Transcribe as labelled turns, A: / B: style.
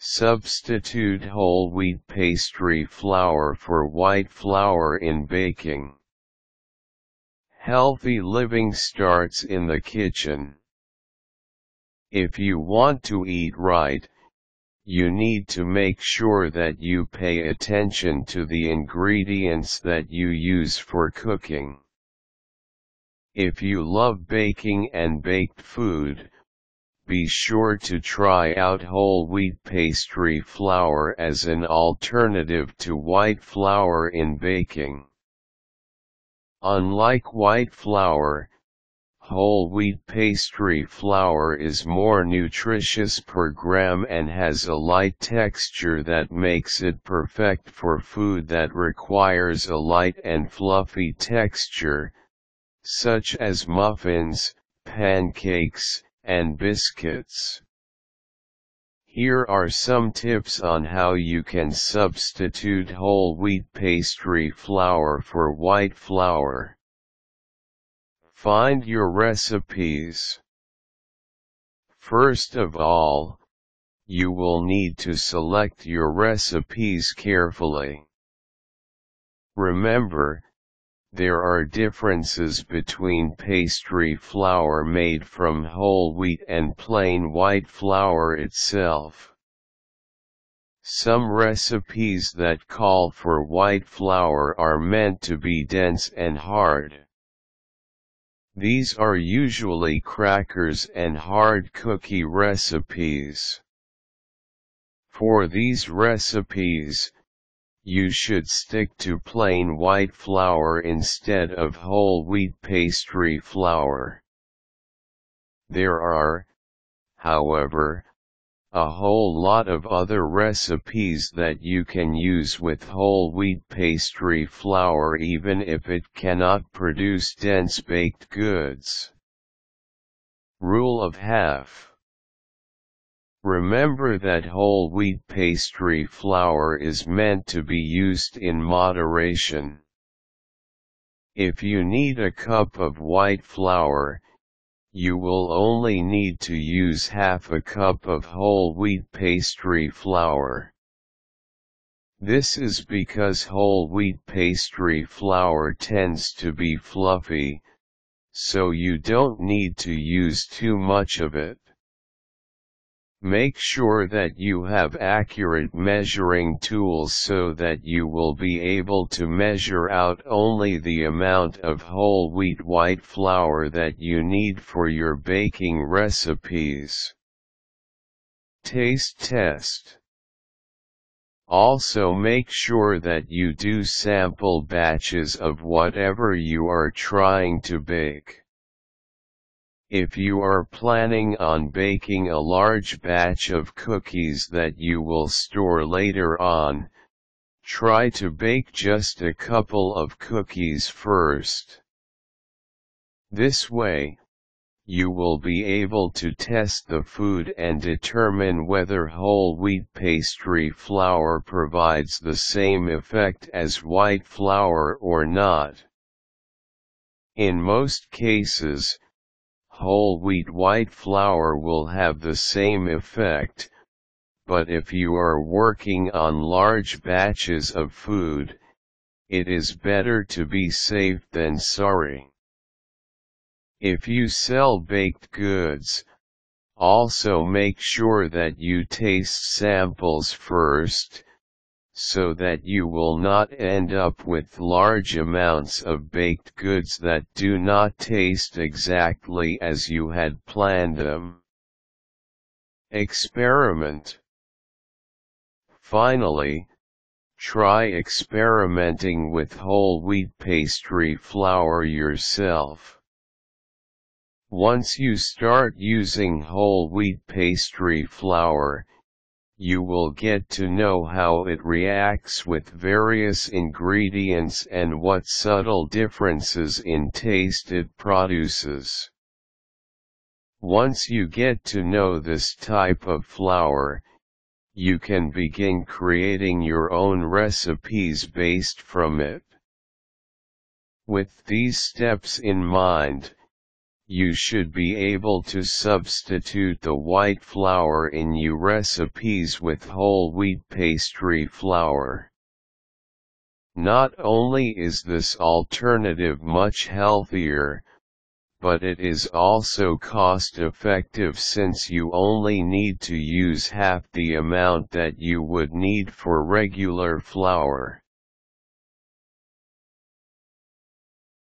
A: Substitute whole wheat pastry flour for white flour in baking. Healthy living starts in the kitchen. If you want to eat right, you need to make sure that you pay attention to the ingredients that you use for cooking. If you love baking and baked food, be sure to try out whole wheat pastry flour as an alternative to white flour in baking. Unlike white flour, whole wheat pastry flour is more nutritious per gram and has a light texture that makes it perfect for food that requires a light and fluffy texture, such as muffins, pancakes, and biscuits. Here are some tips on how you can substitute whole wheat pastry flour for white flour. Find your recipes. First of all, you will need to select your recipes carefully. Remember, there are differences between pastry flour made from whole wheat and plain white flour itself. Some recipes that call for white flour are meant to be dense and hard. These are usually crackers and hard cookie recipes. For these recipes, you should stick to plain white flour instead of whole wheat pastry flour. There are, however, a whole lot of other recipes that you can use with whole wheat pastry flour even if it cannot produce dense baked goods. Rule of half. Remember that whole wheat pastry flour is meant to be used in moderation. If you need a cup of white flour, you will only need to use half a cup of whole wheat pastry flour. This is because whole wheat pastry flour tends to be fluffy, so you don't need to use too much of it. Make sure that you have accurate measuring tools so that you will be able to measure out only the amount of whole wheat white flour that you need for your baking recipes. Taste test. Also make sure that you do sample batches of whatever you are trying to bake. If you are planning on baking a large batch of cookies that you will store later on, try to bake just a couple of cookies first. This way, you will be able to test the food and determine whether whole wheat pastry flour provides the same effect as white flour or not. In most cases, whole wheat white flour will have the same effect, but if you are working on large batches of food, it is better to be safe than sorry. If you sell baked goods, also make sure that you taste samples first, so that you will not end up with large amounts of baked goods that do not taste exactly as you had planned them. Experiment. Finally, try experimenting with whole wheat pastry flour yourself. Once you start using whole wheat pastry flour, you will get to know how it reacts with various ingredients and what subtle differences in taste it produces. Once you get to know this type of flour, you can begin creating your own recipes based from it. With these steps in mind, You should be able to substitute the white flour in your recipes with whole wheat pastry flour. Not only is this alternative much healthier, but it is also cost-effective since you only need to use half the amount that you would need for regular flour.